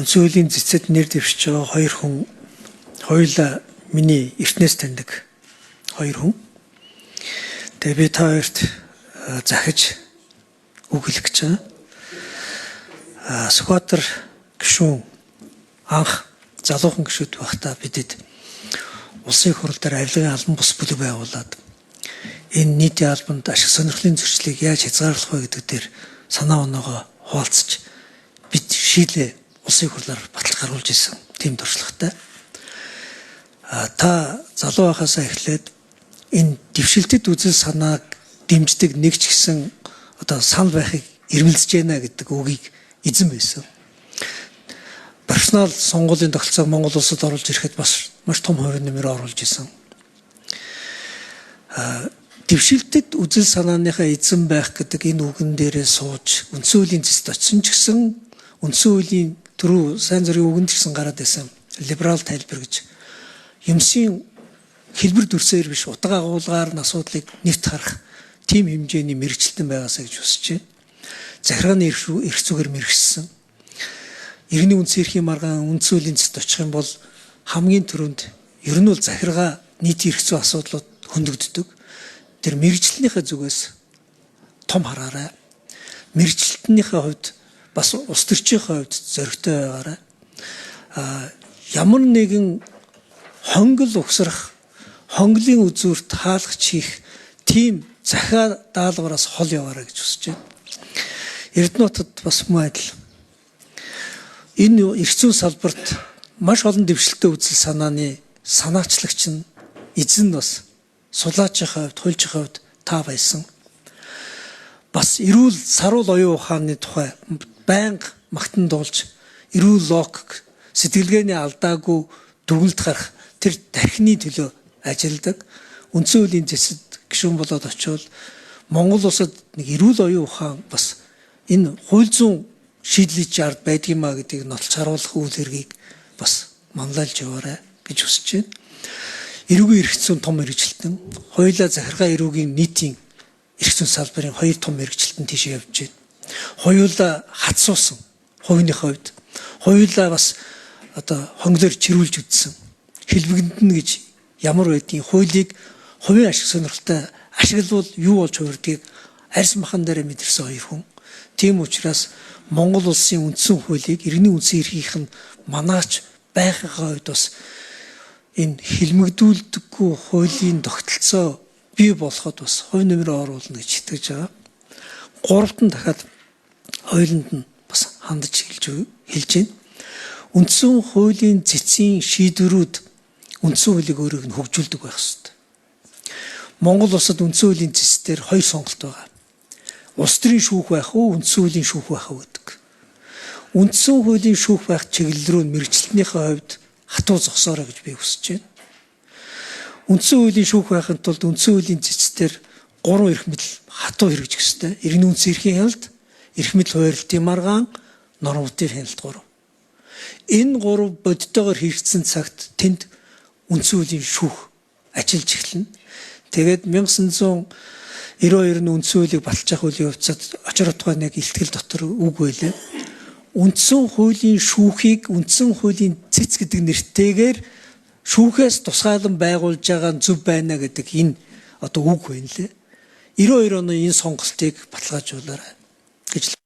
Үндсэн хуулийн цэцэд нэр дэвшиж байгаа хоёр хүн хоёулаа миний эртнээс таньдаг хоёр хүн. Тэгээ би та хоёрт захиж үг хэлэх гэж байна. Сүхбаатар гишүүн анх залуухан гишүүд байхдаа бидэд улсын хурал дээр авилгын албан бус бүлэг байгуулад энэ нийтийн албанд ашиг сонирхлын зөрчлийг яаж хязгаарлах вэ гэдэг дээр санаа оноогоо хуваалцаж бид шийдлээ улсын хурлаар баталж гаргуулж исэн тийм туршлагатай. Та залуу байхасаа эхлээд энэ дэвшилтэд үзэл санааг дэмждэг нэг ч гэсэн одоо санал байхыг эрмэлзэж байна гэдэг үгийг эзэн байсан. Профессионал сонгуулийн тогтолцоог Монгол улсад оруулж ирэхэд бас маш том хувь нэмэр оруулж исэн. Дэвшилтэд үзэл санааныхаа эзэн байх гэдэг энэ үгэн дээрээ сууж үндсэн хуулийн цэцэд очсон ч гэсэн үндсэн хуулийн түрүү сайн зүрийн үгэнд гэсэн гараад байсан либерал тайлбар гэж юмсын хэлбэр дүрсээр биш утга агуулгаар нь асуудлыг нэвт харах тийм хэмжээний мэрэгчлэн байгаасаа гэж хүсэж байна. Захиргааны эрх зүгээр мэрэгчсэн. Иргэний үндсэн эрхийн маргаан үндсэн хуулийн цэцэд очих юм бол хамгийн түрүүнд ер нь бол захиргаа нийтийн эрх зүйн асуудлууд хөндөгддөг. Тэр мэрэгчлэнийхээ зүгээс том хараарай. Мэрэгчлэнийхээ хувьд бас улс төрчийнхээ хувьд зоригтой байгаарай. Ямар нэгэн хонгол угсрах, хонглын үзүүрт хаалгач хийх тийм захиа даалгавраас хол яваарай гэж хүсэж байна. Эрдэнэтд бас мөн адил. Энэ эрх зүйн салбарт маш олон дэвшилттэй үзэл санааны санаачлагч нь эзэн бас сулаачийн хувьд, хуульчийн хувьд та байсан. Бас эрүүл саруул оюун ухааны тухай байнга магтан дуулж эрүүл логик сэтгэлгээний алдаагүй дүгнэлт гарах тэр тархины төлөө ажилладаг. Үндсэн хуулийн цэцэд гишүүн болоод очивол Монгол улсад нэг эрүүл оюун ухаан бас энэ хууль зүйн шийдлийн ард байдгиймаа гэдгийг нотолж харуулах үйл хэргийг бас манлайлж яваарай гэж хүсэж байна. Эрүүгийн эрх зүйн том мэрэгчлэлтэн, хоёулаа захиргаа эрүүгийн нийтийн эрх зүйн салбарын хоёр том мэрэгчлэлтэн тийш явж байна. Хоёулаа хатсуусан хувийн хувьд, хоёулаа бас одоо хонглоор чирүүлж үтсэн. Хэлбэгдэнэ гэж ямар байдгийг хуулийг хувийн ашиг сонирхолтой ашиглавал юу болж хувирдгийг арьс махан дээр мэдэрсэн хоёр хүн. Тийм учраас Монгол улсын үндсэн хуулийг иргэний үндсэн эрхийнх нь манаач байхын хувьд бас энэ хэлмэгдүүлдэггүй хуулийн тогтолцоо бий болоход бас хувь нэмрээ оруулна гэж итгэж байгаа. Гуравт нь дахиад хоёуланд нь бас хандаж хэлж байна. Үндсэн хуулийн цэцгийн шийдвэрүүд үндсэн хуулийг өөрийг нь хөгжүүлдэг байх ёстой. Монгол улсад үндсэн хуулийн цэцээр хоёр сонголт байгаа. Улс төрийн шүүх байх уу, үндсэн хуулийн шүүх байх уу гэдэг. Үндсэн хуулийн шүүх байх чиглэл рүү мэрэгчлэнийхээ хувьд хатуу зогсоорой гэж би хүсэж байна. Үндсэн хуулийн шүүх байхын тулд үндсэн хуулийн цэцээр 3 эрх мэдэл хатуу хэрэгжих ёстой. Иргэний үндсэн эрхийн хяналт, эрх мэдэл хуваарлтын маргаан, норматив хяналт 3. Энэ 3 бодитойгоор хэрэгжсэн цагт тэнд үндсэн хуулийн шүүх ажиллаж эхэлнэ. Тэгээд 1992 оны үндсэн хуулийг баталж авах үеийн хувьцаад очир утгааны яг илтгэл дотор үг байлаа. Үндсэн хуулийн шүүхийг үндсэн хуулийн цэц гэдэг нэртэйгээр шүүхээс тусгаалan байгуулж байгаа зөв байна гэдэг энэ одоо үг байна лээ. 92 оны энэ сонголтыг баталгаажуулаарай гэж